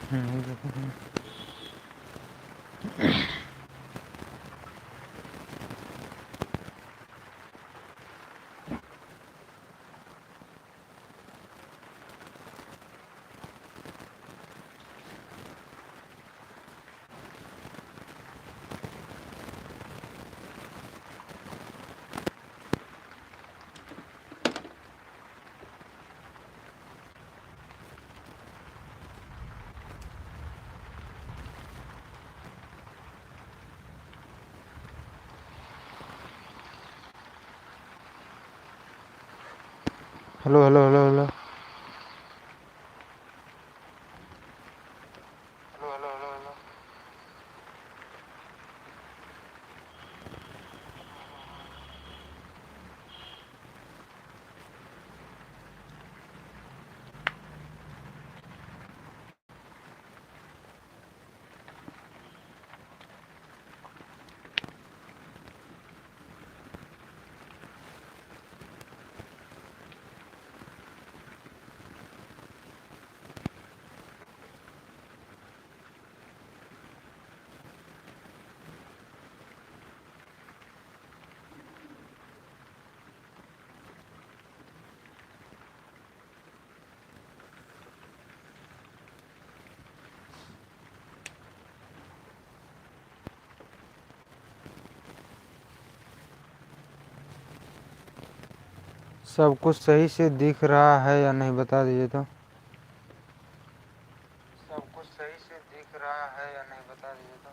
Hello hello hello hello सब कुछ सही से दिख रहा है या नहीं बता दीजिए तो। सब कुछ सही से दिख रहा है या नहीं बता दीजिए तो।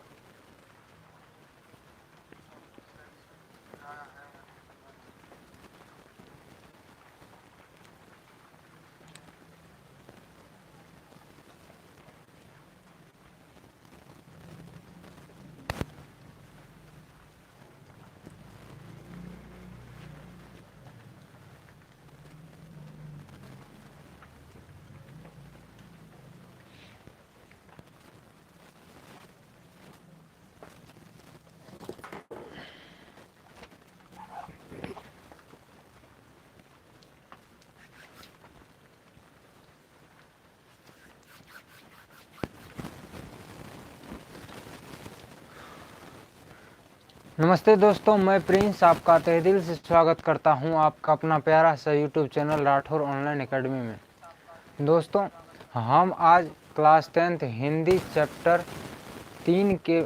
नमस्ते दोस्तों, मैं प्रिंस आपका तहे दिल से स्वागत करता हूं आपका अपना प्यारा सा YouTube channel Rathore online academy में। दोस्तों, हम आज क्लास 10th हिंदी चैप्टर 3 के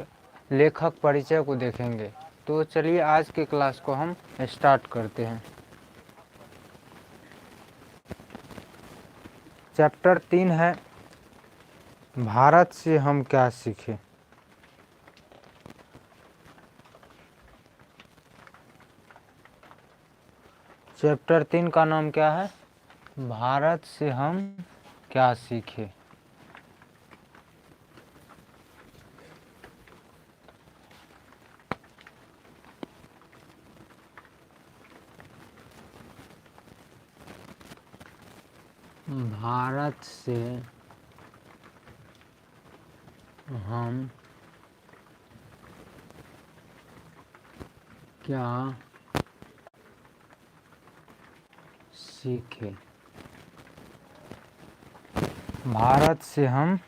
लेखक परिचय को देखेंगे। तो चलिए आज के क्लास को हम स्टार्ट करते हैं। चैप्टर 3 है भारत से हम क्या सीखे। चैप्टर 3 का नाम क्या है? भारत से हम क्या सीखे। भारत से हम क्या सीखे। भारत से हम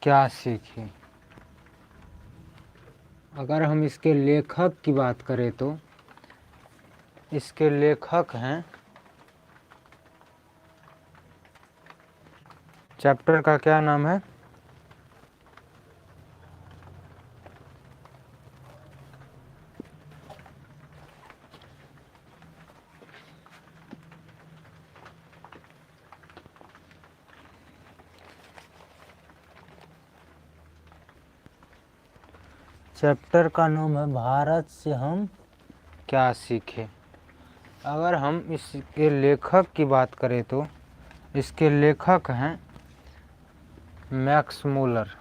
क्या सीखे। अगर हम इसके लेखक की बात करें तो इसके लेखक हैं, चैप्टर का क्या नाम है? चैप्टर का नाम है भारत से हम क्या सीखे। अगर हम इसके लेखक की बात करें तो इसके लेखक हैं मैक्स मूलर।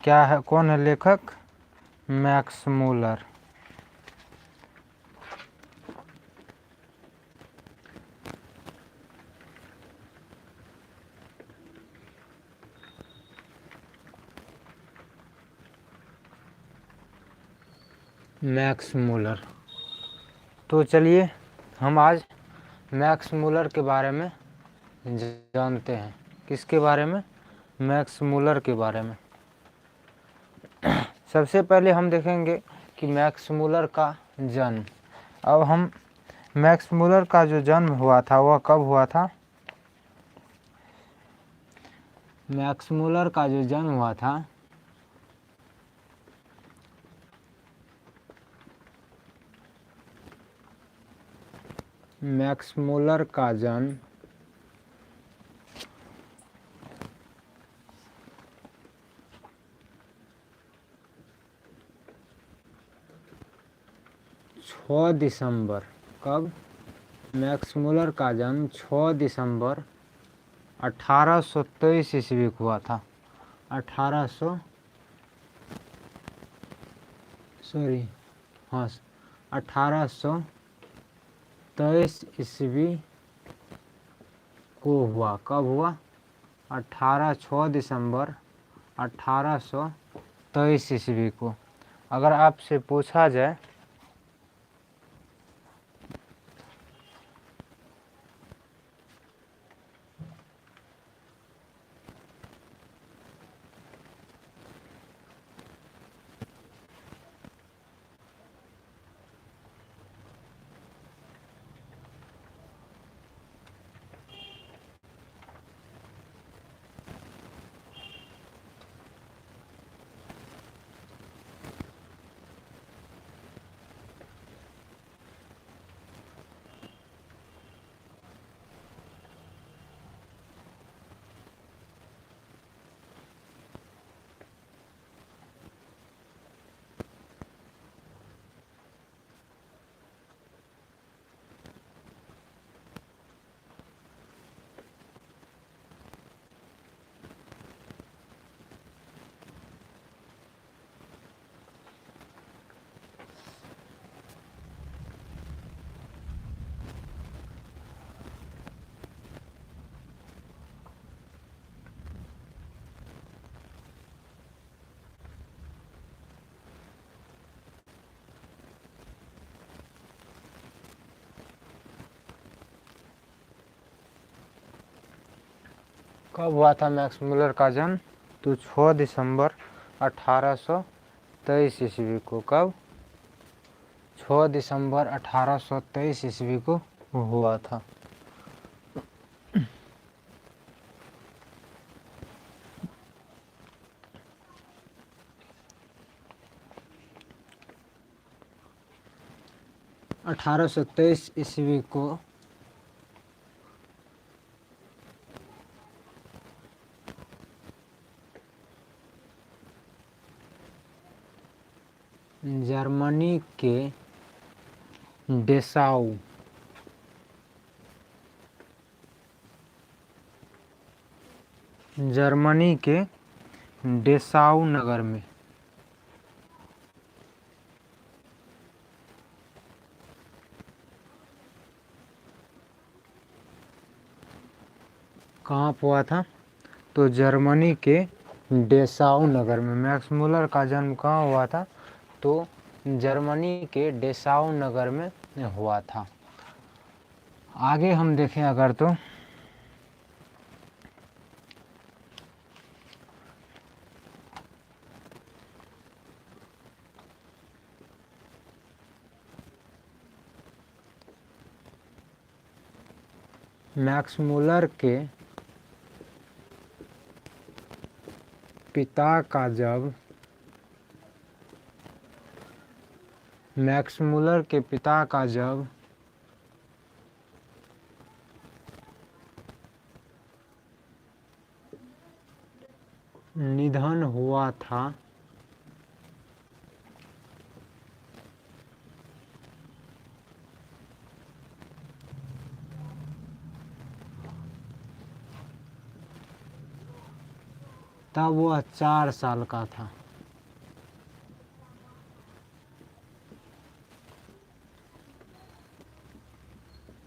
क्या है, कौन है लेखक? Max Muller. Max Muller. तो चलिए हम आज मैक्स मूलर के बारे में जानते हैं। किसके बारे में? मैक्स मूलर के बारे में। सबसे पहले हम देखेंगे कि मैक्स मूलर का जन्म। अब हम मैक्स मूलर का जो जन्म हुआ था वह कब हुआ था? मैक्स मूलर का जो जन्म हुआ था मैक्स मूलर का जन्म 6 दिसंबर। कब? मैक्स मूलर का जन्म 6 दिसंबर 1823 ईस्वी को हुआ था। 1823 ईस्वी को हुआ। कब हुआ? 6 दिसंबर 1823 ईस्वी को। अगर आपसे पूछा जाए कब हुआ था मैक्स मूलर का जन्म? तो 6 दिसंबर 1823 ईस्वी को। कब? 6 दिसंबर 1823 ईस्वी को हुआ था। अठारह सौ तेईस ईस्वी को जर्मनी के डेसाउ नगर में कहाँ हुआ था? तो जर्मनी के डेसाउ नगर में। मैक्स मूलर का जन्म कहाँ हुआ था? तो जर्मनी के डेसाउ नगर में हुआ था। आगे हम देखें अगर तो मैक्स मूलर के पिता का जब निधन हुआ था तब वह 4 साल का था।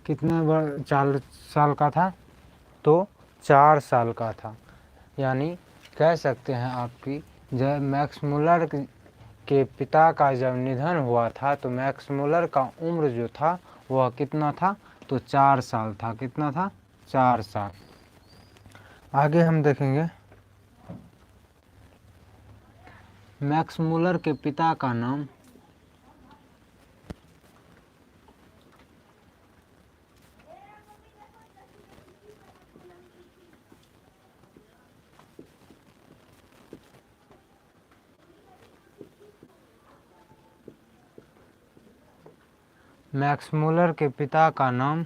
कितना 4 साल का था? तो 4 साल का था। यानी कह सकते हैं आपकी जब मैक्स मूलर के पिता का जब निधन हुआ था तो मैक्स मूलर का उम्र जो था वह कितना था? तो 4 साल था। कितना था? 4 साल। आगे हम देखेंगे मैक्स मूलर के पिता का नाम मैक्स मूलर के पिता का नाम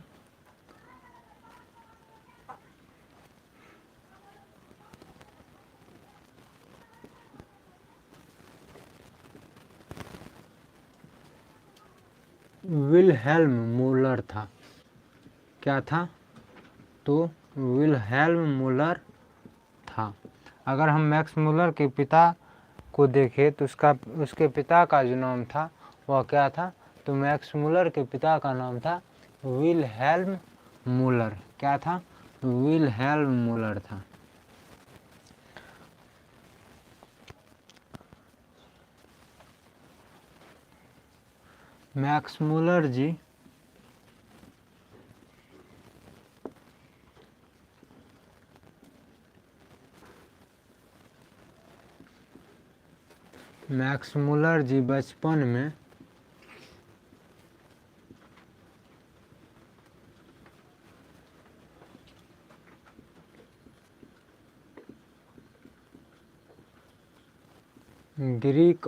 विलहेल्म मूलर था। क्या था? तो विलहेल्म मूलर था। अगर हम मैक्स मूलर के पिता को देखें तो उसके पिता का जो नाम था वह क्या था? तो मैक्स मूलर के पिता का नाम था विलहेल्म मूलर। क्या था? विलहेल्म मूलर था। मैक्स मूलर जी बचपन में ग्रीक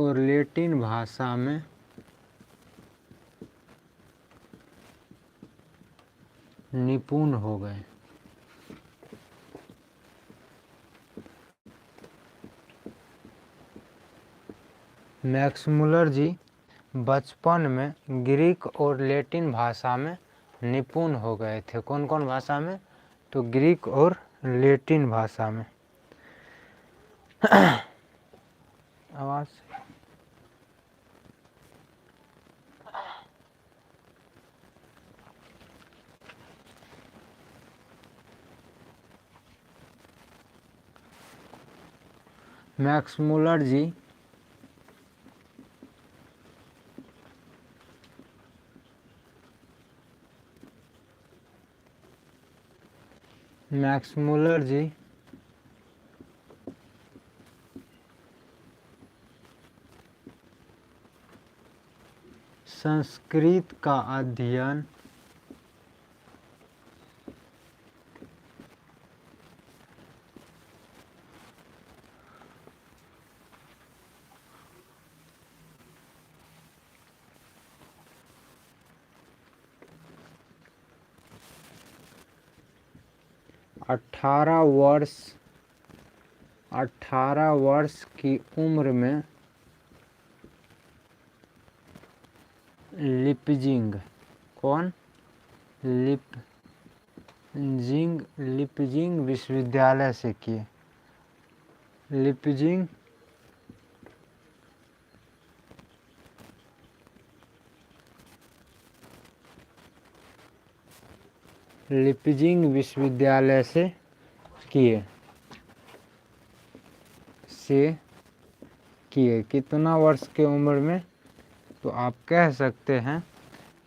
और लैटिन भाषा में निपुण हो गए। मैक्स मूलर जी बचपन में ग्रीक और लैटिन भाषा में निपुण हो गए थे। कौन कौन भाषा में? तो ग्रीक और लैटिन भाषा में। आवाज मैक्स मूलर जी संस्कृत का अध्ययन अठारह वर्ष की उम्र में लिपजिंग विश्वविद्यालय से किए। लिपजिंग विश्वविद्यालय से किए। कितना वर्ष के उम्र में? तो आप कह सकते हैं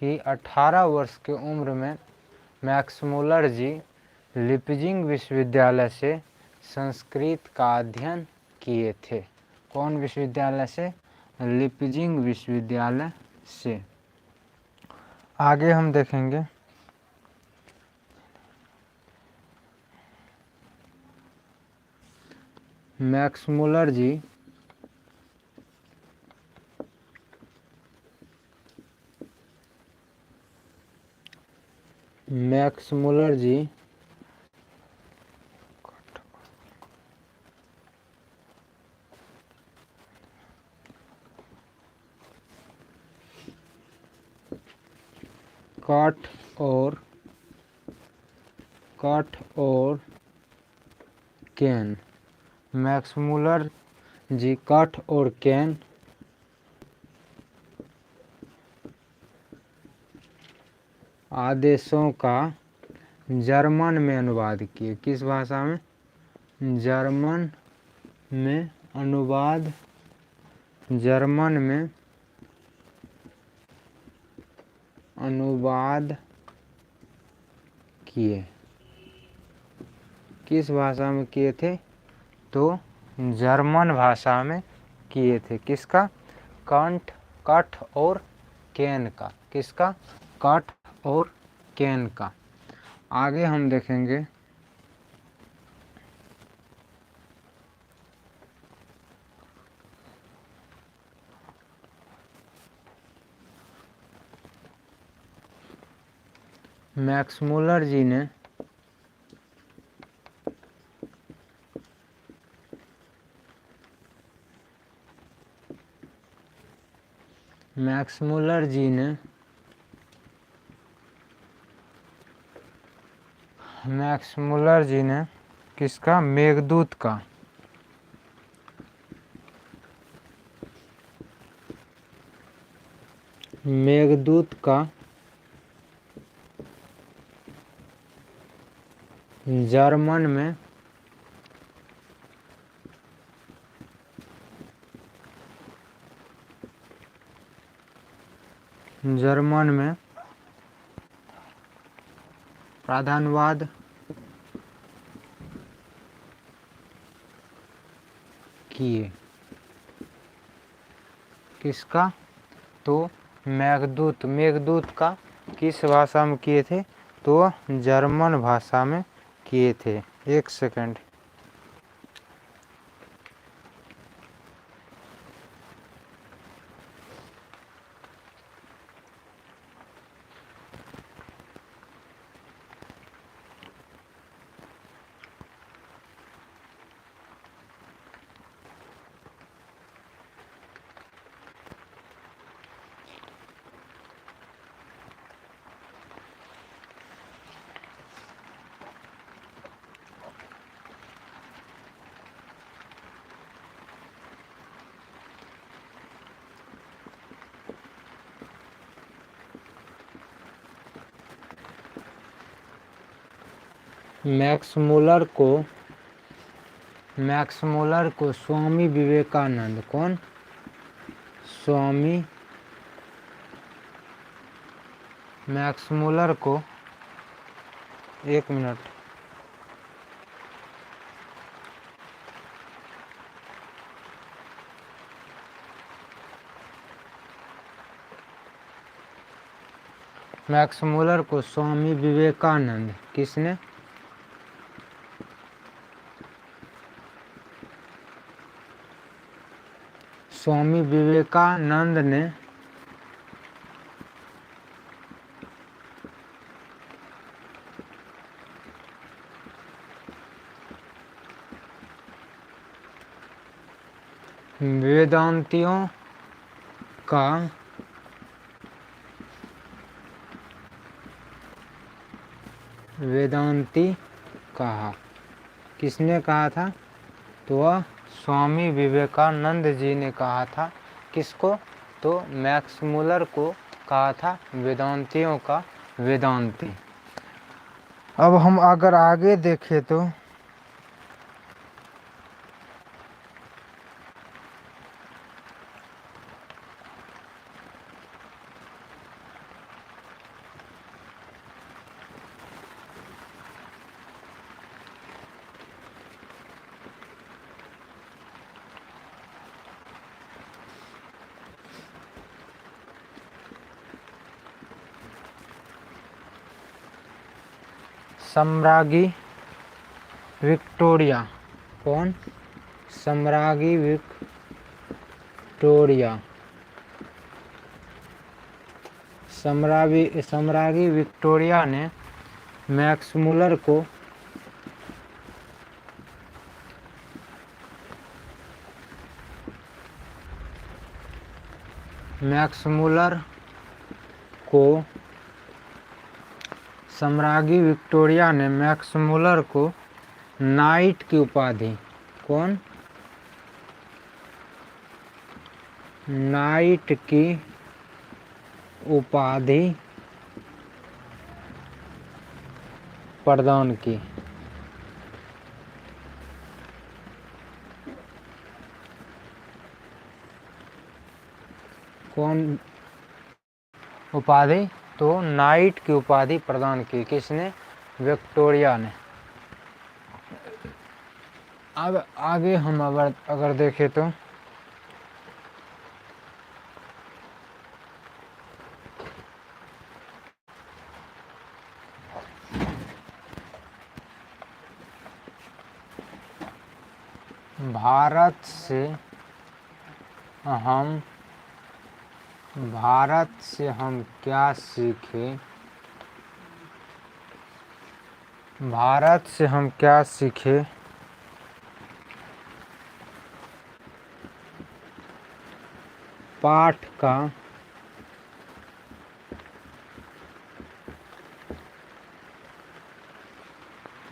कि 18 वर्ष की उम्र में मैक्स मूलर जी लिपजिंग विश्वविद्यालय से संस्कृत का अध्ययन किए थे। कौन विश्वविद्यालय से? लिपजिंग विश्वविद्यालय से। आगे हम देखेंगे मैक्स मूलर जी काठ और कैन। मैक्स मूलर जी काठ और कैन आदेशों का जर्मन में अनुवाद किए। किस भाषा में? जर्मन में अनुवाद अनुवाद किए। किस भाषा में किए थे? तो जर्मन भाषा में किए थे। किसका? कट और केन का। किसका? कट और केन का। आगे हम देखेंगे मैक्समुलर जी ने मैक्समुलर जी ने किसका? मेघदूत का। मेघदूत का जर्मन में प्राधान्यवाद किए। किसका? तो मेघदूत का किस भाषा में किए थे? तो जर्मन भाषा में किए थे। एक सेकंड। मैक्समुलर को स्वामी विवेकानंद। कौन? स्वामी मैक्समुलर को, एक मिनट, मैक्समुलर को स्वामी विवेकानंद किसने? स्वामी विवेकानंद ने वेदांतियों का वेदांती कहा। किसने कहा था? तो वह स्वामी विवेकानंद जी ने कहा था। किसको? तो मैक्समुलर को कहा था वेदांतियों का वेदांती। अब हम अगर आगे देखें तो सम्राज्ञी विक्टोरिया। कौन? सम्राज्ञी विक्टोरिया। सम्राज्ञी विक्टोरिया ने मैक्समुलर को सम्राज्ञी विक्टोरिया ने मैक्समुलर को नाइट की उपाधि। कौन? नाइट की उपाधि प्रदान की। कौन उपाधि तो नाइट की उपाधि प्रदान की। किसने? विक्टोरिया ने। अब आगे हम अगर देखें तो भारत से हम क्या सीखे? भारत से हम क्या सीखे? पाठ का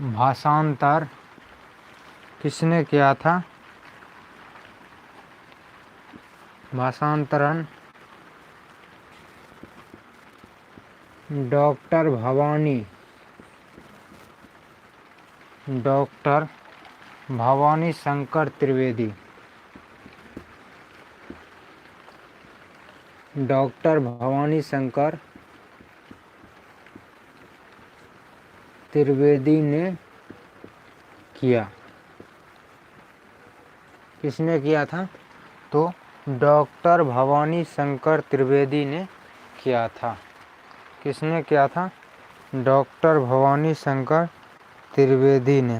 भाषांतर किसने किया था? भाषांतरण डॉक्टर भवानी शंकर त्रिवेदी। डॉक्टर भवानी शंकर त्रिवेदी ने किया। किसने किया था? तो डॉक्टर भवानी शंकर त्रिवेदी ने किया था। किसने किया था? डॉक्टर भवानी शंकर त्रिवेदी ने।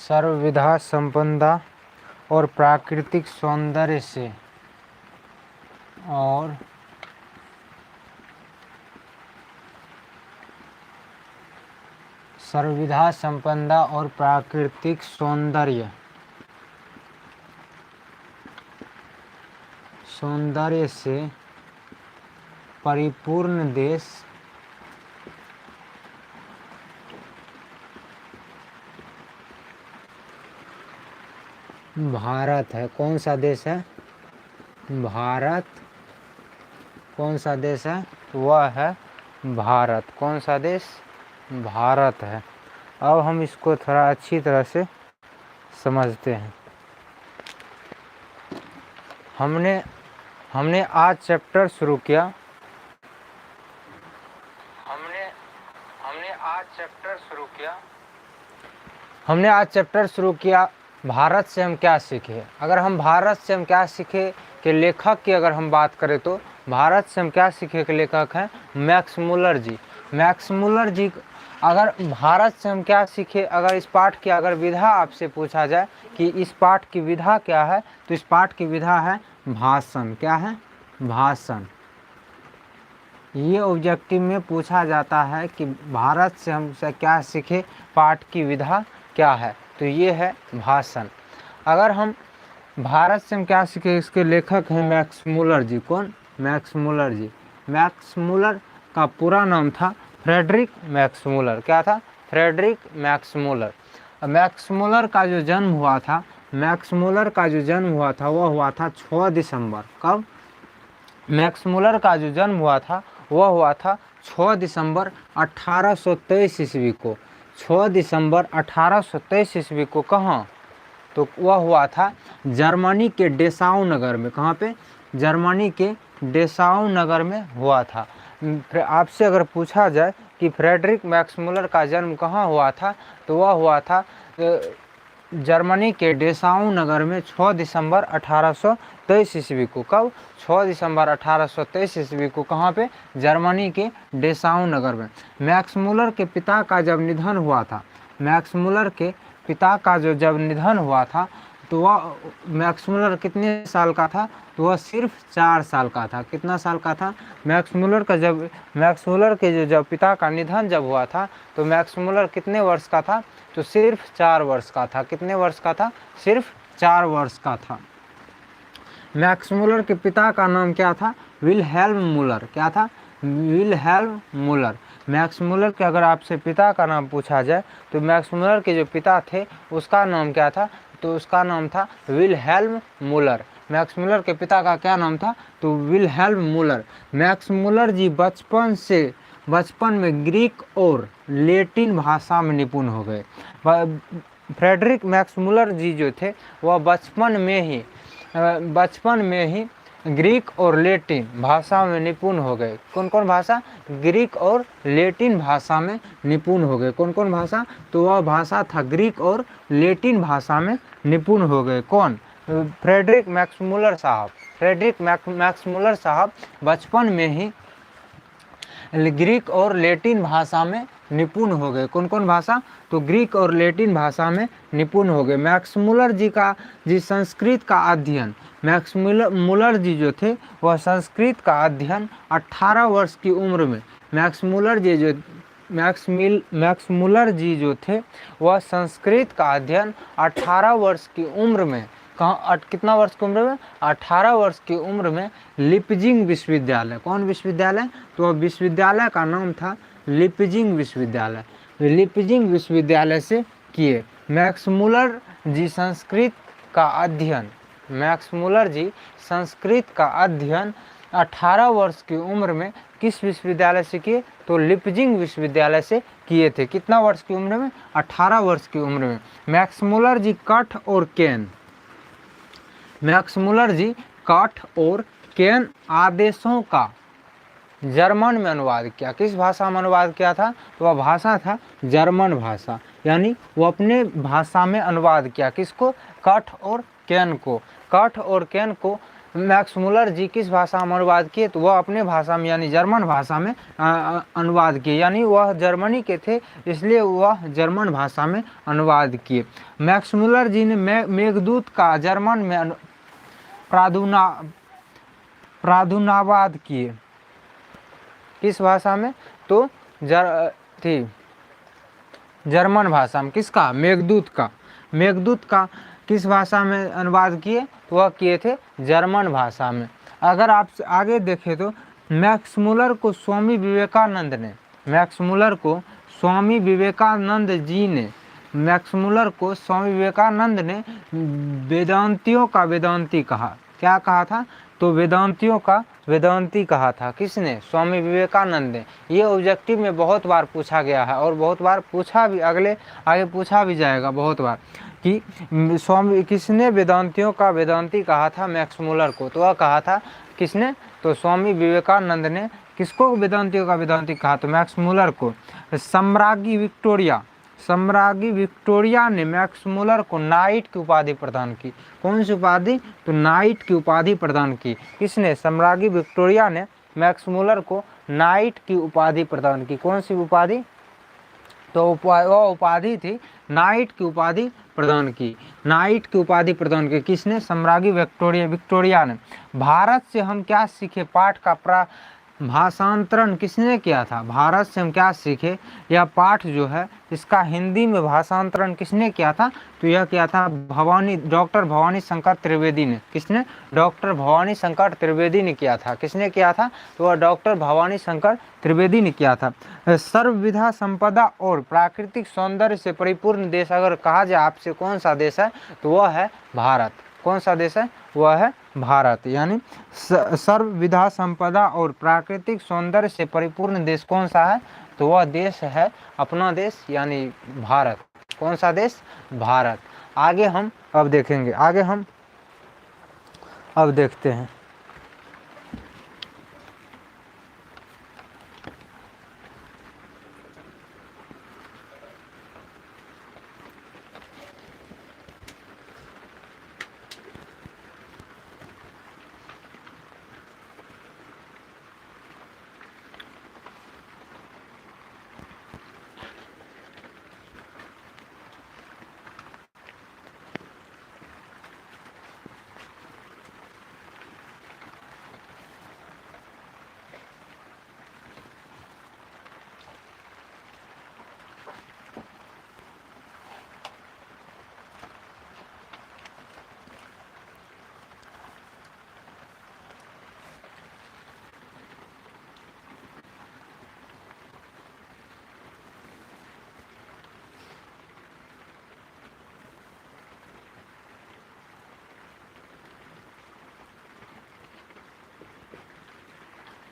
सर्वविधा संपदा और प्राकृतिक सौंदर्य से सर्वविधा संपदा और प्राकृतिक सौंदर्य से परिपूर्ण देश भारत है। कौन सा देश है? भारत। कौन सा देश है? वह है भारत। कौन सा देश? भारत है। अब हम इसको थोड़ा अच्छी तरह से समझते हैं। हमने आज चैप्टर शुरू किया। हमने आज चैप्टर शुरू किया भारत से हम क्या सीखे। अगर हम भारत से हम क्या सीखे के लेखक की अगर हम बात करें तो भारत से हम क्या सीखे के लेखक हैं मैक्स मुलर जी। मैक्स मुलर जी। अगर भारत से हम क्या सीखे, अगर इस पाठ की अगर विधा आपसे पूछा जाए कि इस पाठ की विधा क्या है, तो इस पाठ की विधा है भाषण। क्या है? भाषण। ये ऑब्जेक्टिव में पूछा जाता है कि भारत से हम क्या सीखे, पाठ की विधा क्या है, तो ये है भाषण। अगर हम भारत से हम क्या सीखे, इसके लेखक हैं मैक्स मुलर जी। कौन? मैक्स मुलर जी। मैक्स मुलर का पूरा नाम था फ्रेडरिक मैक्स मुलर। क्या था? Friedrich Max Muller. Max Muller का जो जन्म हुआ था, मैक्स मुलर का जो जन्म हुआ था वह हुआ था 6 दिसंबर। कब? मैक्स मुलर का जो जन्म हुआ था वह हुआ था 6 दिसंबर 1823 ईस्वी को। 6 दिसंबर 1823 ईस्वी को। कहाँ? तो वह हुआ था जर्मनी के डेसाउ नगर में। कहाँ पे? जर्मनी के डेसाउ नगर में हुआ था। फिर आपसे अगर पूछा जाए कि फ्रेडरिक मैक्स मुलर का जन्म कहाँ हुआ था, तो वह हुआ था जर्मनी के डेसाउ नगर में 6 दिसंबर 1823 ईस्वी को। कब? 6 दिसंबर 1823 ईस्वी को। कहाँ पे? जर्मनी के डेसाउ नगर में। मैक्स मुलर के पिता का जब निधन हुआ था, मैक्स मुलर के पिता का जब निधन हुआ था, तो वह मैक्स मुलर कितने साल का था? तो वह सिर्फ 4 साल का था। कितना साल का था? मैक्स मुलर के जब पिता का निधन जब हुआ था, तो मैक्स मुलर कितने वर्ष का था? तो सिर्फ 4 वर्ष का था। कितने वर्ष का था? सिर्फ 4 वर्ष का था। मैक्स मुलर के पिता का नाम क्या था? विल्हेल्म मुलर। क्या था? विल्हेल्म मुलर। मैक्स मूलर के अगर आपसे पिता का नाम पूछा जाए तो मैक्स मूलर के जो पिता थे उसका नाम क्या था, तो उसका नाम था विलहेल्म मूलर। मैक्स मूलर के पिता का क्या नाम था, तो विलहेल्म मूलर। मैक्स मूलर जी बचपन में ग्रीक और लैटिन भाषा में निपुण हो गए। फ्रेडरिक मैक्स मूलर जी जो थे वह बचपन में ही ग्रीक और लैटिन भाषा में निपुण हो गए। कौन कौन भाषा, ग्रीक और लैटिन भाषा में निपुण हो गए। कौन कौन भाषा, तो वह भाषा था ग्रीक और लैटिन भाषा में निपुण हो गए। कौन, फ्रेडरिक मैक्स मूलर साहब। फ्रेडरिक मैक्स मूलर साहब बचपन में ही ग्रीक और लैटिन भाषा में निपुण हो गए। कौन कौन भाषा, तो ग्रीक और लैटिन भाषा में निपुण हो गए। मैक्स मूलर जी संस्कृत का अध्ययन, मैक्स मूलर जी जो थे वह संस्कृत का अध्ययन 18 वर्ष की उम्र में, मैक्स मूलर जी जो थे वह संस्कृत का अध्ययन 18 वर्ष की उम्र में, कितना वर्ष की उम्र में, 18 वर्ष की उम्र में लिपजिंग विश्वविद्यालय, कौन विश्वविद्यालय, तो विश्वविद्यालय का नाम था लिपजिंग विश्वविद्यालय, लिपजिंग विश्वविद्यालय से किए। मैक्स मूलर जी संस्कृत का अध्ययन 18 वर्ष की उम्र में किस विश्वविद्यालय से किए, तो लिपजिंग विश्वविद्यालय से किए थे। कितना वर्ष की उम्र में, 18 वर्ष की उम्र में। मैक्स मूलर जी कठ और केन आदेशों का जर्मन में अनुवाद किया। किस भाषा में अनुवाद किया था, तो वह भाषा था जर्मन भाषा, यानी वो अपने भाषा में अनुवाद किया। किसको, कठ और केन को मैक्स मूलर जी किस भाषा में अनुवाद किए, तो वह अपने भाषा में यानी जर्मन भाषा में अनुवाद किए, यानी वह जर्मनी के थे इसलिए वह जर्मन भाषा में अनुवाद किए। मैक्स मूलर जी ने मेघदूत का जर्मन में प्रादुर्भाव किए। किस भाषा में, तो जर्मन भाषा में। किसका, मेघदूत का किस भाषा में अनुवाद किए, तो वह किए थे जर्मन भाषा में। अगर आप आगे देखें तो मैक्स मूलर को स्वामी विवेकानंद ने वेदांतियों का वेदांती कहा। क्या कहा था, तो वेदांतियों का वेदांती कहा था। किसने, स्वामी विवेकानंद ने। ये ऑब्जेक्टिव में बहुत बार पूछा गया है और बहुत बार पूछा भी, आगे पूछा भी जाएगा बहुत बार कि किसने वेदांतियों का वेदांती कहा था मैक्स मूलर को, तो वह कहा था किसने, तो स्वामी विवेकानंद ने। किसको वेदांतियों का वेदांती कहा, तो मैक्स मूलर को। सम्राज्ञी विक्टोरिया ने मैक्स मूलर को नाइट की उपाधि प्रदान की। कौन सी उपाधि, तो नाइट की उपाधि प्रदान की। किसने, सम्राज्ञी विक्टोरिया ने मैक्स मूलर को नाइट की उपाधि प्रदान की। कौन सी उपाधि, तो वह उपाधि थी नाइट की उपाधि प्रदान की। किसने, सम्राज्ञी विक्टोरिया ने। भारत से हम क्या सीखे पाठ का भाषांतरण किसने किया था, भारत से हम क्या सीखे, यह पाठ जो है इसका हिंदी में भाषांतरण किसने किया था, तो यह किया था डॉक्टर भवानी शंकर त्रिवेदी ने। किसने, डॉक्टर भवानी शंकर त्रिवेदी ने किया था। किसने किया था, तो वह डॉक्टर भवानी शंकर त्रिवेदी ने किया था। सर्वविधा संपदा और प्राकृतिक सौंदर्य से परिपूर्ण देश अगर कहा जाए आपसे कौन सा देश है, तो वह है भारत। कौन सा देश है, वह है भारत। यानी सर्वविधा संपदा और प्राकृतिक सौंदर्य से परिपूर्ण देश कौन सा है, तो वह देश है अपना देश यानी भारत। कौन सा देश, भारत। आगे हम अब देखेंगे, अब देखते हैं।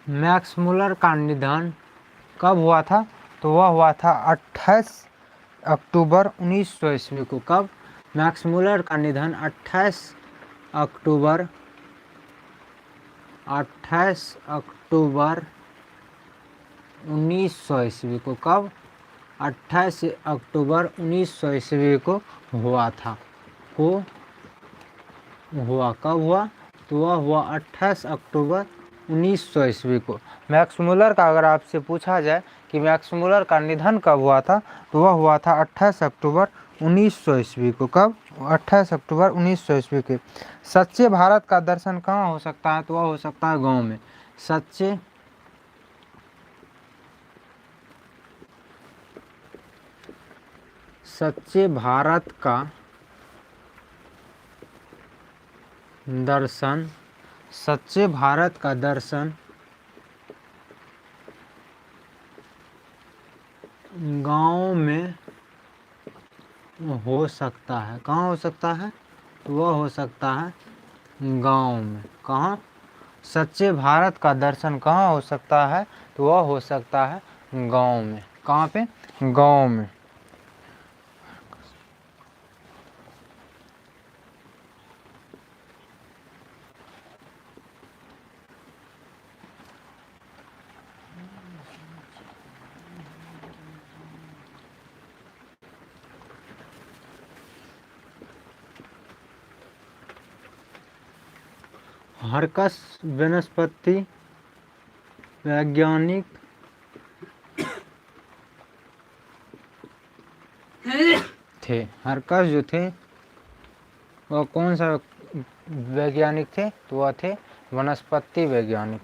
मैक्स मुलर का निधन कब हुआ था? तो वह हुआ था 28 अक्टूबर 1900 ईस्वी को। कब? मैक्स मुलर का निधन 28 अक्टूबर 1900 ईस्वी को। कब? 28 अक्टूबर 1900 ईस्वी को हुआ था। कब हुआ? तो वह हुआ 28 अक्टूबर 1900 ईस्वी को। मैक्स मुलर का अगर आपसे पूछा जाए कि मैक्स मुलर का निधन कब हुआ था, तो वह हुआ था 28 अक्टूबर 1900 ईस्वी को। कब? 28 अक्टूबर 1900 ईस्वी के। सच्चे भारत का दर्शन कहाँ हो सकता है? तो वह हो सकता है गांव में। सच्चे भारत का दर्शन गांव में हो सकता है। कहाँ हो सकता है? तो वह हो सकता है गांव में। कहाँ? सच्चे भारत का दर्शन कहाँ हो सकता है? तो वह हो सकता है गांव में। कहाँ पे? गांव में। हरकस वनस्पति वैज्ञानिक थे। हरकस जो थे वह कौन सा वैज्ञानिक थे? तो वह थे वनस्पति वैज्ञानिक।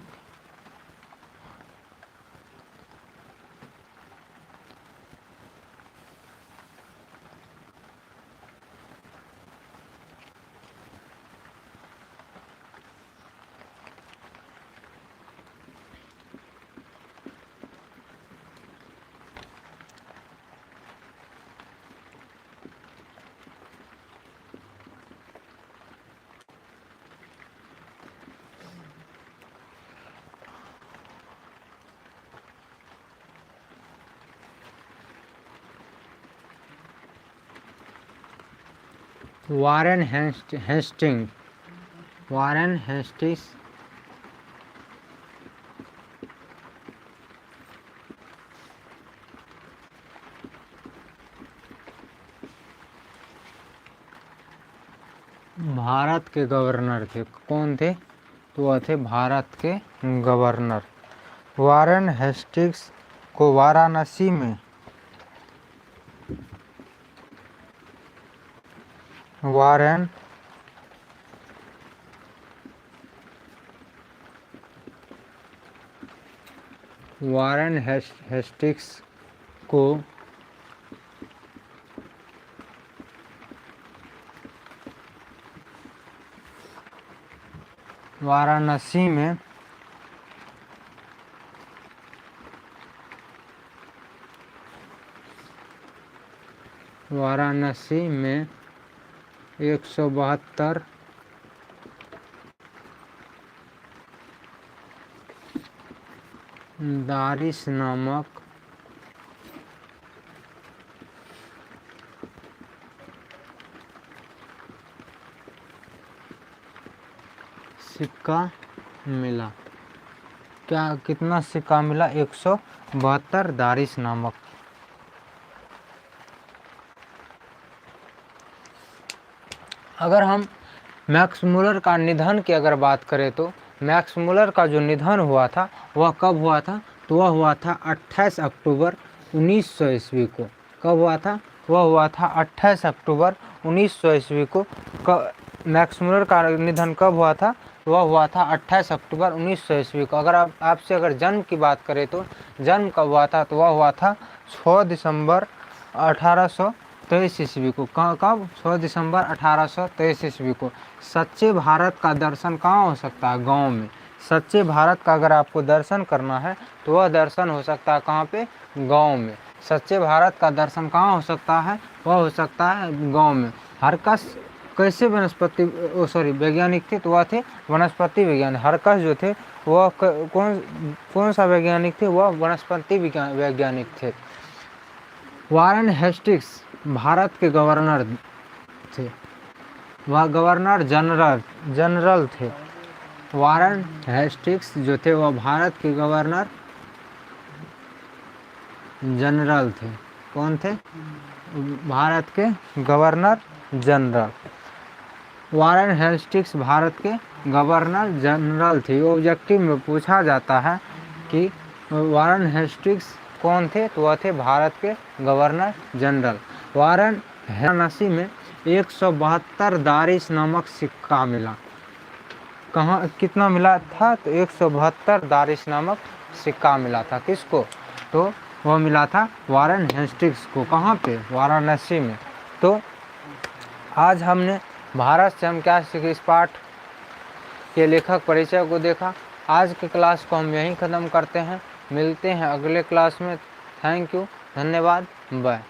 वारेन हेस्टिंग्स भारत के गवर्नर थे। कौन थे? तो वह थे भारत के गवर्नर। वारेन हेस्टिंग्स को वाराणसी में वारेन हेस्टिंग्स को वाराणसी में वाराणसी में 172 दारिस नामक सिक्का मिला। क्या कितना सिक्का मिला? 172 दारिस नामक। अगर हम मैक्स मुलर का निधन की अगर बात करें तो मैक्स मुलर का जो निधन हुआ था वह कब हुआ था? तो वह हुआ था 28 अक्टूबर 1900 ईस्वी को। कब हुआ था? वह हुआ था 28 अक्टूबर 1900 ईस्वी को। मैक्स मुलर का निधन कब हुआ था? वह हुआ था 28 अक्टूबर 1900 ईस्वी को। अगर आपसे अगर जन्म की बात करें तो जन्म कब हुआ था? तो वह हुआ था 6 दिसंबर 1823 ईस्वी को। कब? 6 दिसंबर 1823 ईस्वी को। सच्चे भारत का दर्शन कहाँ हो सकता है? गांव में। सच्चे भारत का अगर आपको दर्शन करना है तो वह दर्शन हो सकता है कहाँ पे? गांव में। सच्चे भारत का दर्शन कहाँ हो सकता है? वह हो सकता है गांव में। हरकस कैसे वनस्पति वैज्ञानिक थे? तो वह थे वनस्पति वैज्ञानिक। हरकस जो थे वह कौन सा वैज्ञानिक थे? वह वनस्पति वैज्ञानिक थे। वारेन हेस्टिंग्स भारत के गवर्नर थे, वह गवर्नर जनरल थे। वारेन हेस्टिंग्स जो थे वह भारत के गवर्नर जनरल थे। कौन थे? भारत के governor general. Warren Hastings Bharat के गवर्नर जनरल थे। ऑब्जेक्टिव में पूछा जाता है कि वारेन हेस्टिंग्स कौन थे? तो वह थे भारत के गवर्नर जनरल। वारेन हेस्टिंग्स में 172 दारिश नामक सिक्का मिला। कहाँ कितना मिला था? तो 172 दारिश नामक सिक्का मिला था। किसको? तो वह मिला था वारेन हेस्टिंग्स को। कहाँ पे? वाराणसी में। तो आज हमने भारत से हम क्या सीखे? इस पाठ के लेखक परिचय को देखा। आज के क्लास को हम यहीं ख़त्म करते हैं। मिलते हैं अगले क्लास में। थैंक यू, धन्यवाद, बाय।